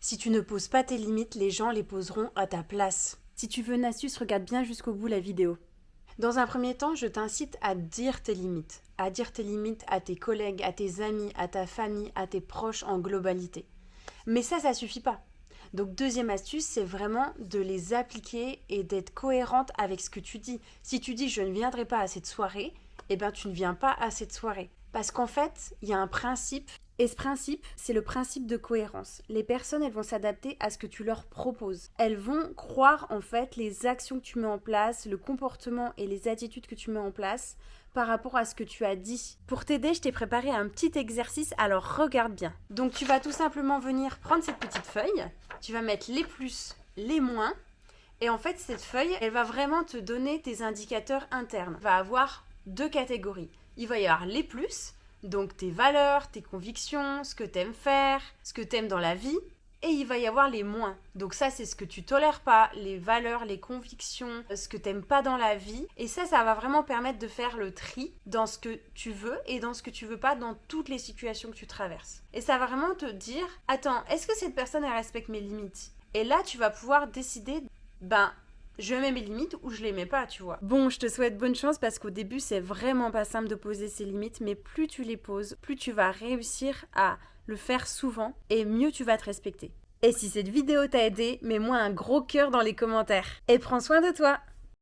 Si tu ne poses pas tes limites, les gens les poseront à ta place. Si tu veux une astuce, regarde bien jusqu'au bout la vidéo. Dans un premier temps, je t'incite à dire tes limites. À dire tes limites à tes collègues, à tes amis, à ta famille, à tes proches en globalité. Mais ça suffit pas. Donc deuxième astuce, c'est vraiment de les appliquer et d'être cohérente avec ce que tu dis. Si tu dis je ne viendrai pas à cette soirée, eh bien tu ne viens pas à cette soirée. Parce qu'en fait, il y a un principe, et ce principe, c'est le principe de cohérence. Les personnes, elles vont s'adapter à ce que tu leur proposes. Elles vont croire en fait les actions que tu mets en place, le comportement et les attitudes que tu mets en place par rapport à ce que tu as dit. Pour t'aider, je t'ai préparé un petit exercice, alors regarde bien. Donc tu vas tout simplement venir prendre cette petite feuille, tu vas mettre les plus, les moins, et en fait cette feuille, elle va vraiment te donner tes indicateurs internes. Elle va avoir deux catégories. Il va y avoir les plus, donc tes valeurs, tes convictions, ce que tu aimes faire, ce que tu aimes dans la vie. Et il va y avoir les moins. Donc ça, c'est ce que tu tolères pas, les valeurs, les convictions, ce que t'aimes pas dans la vie. Et ça va vraiment permettre de faire le tri dans ce que tu veux et dans ce que tu veux pas dans toutes les situations que tu traverses. Et ça va vraiment te dire, attends, est-ce que cette personne, elle respecte mes limites? Et là, tu vas pouvoir décider, je mets mes limites ou je les mets pas, tu vois. Bon, je te souhaite bonne chance parce qu'au début, c'est vraiment pas simple de poser ses limites, mais plus tu les poses, plus tu vas réussir à le faire souvent et mieux tu vas te respecter. Et si cette vidéo t'a aidé, mets-moi un gros cœur dans les commentaires. Et prends soin de toi!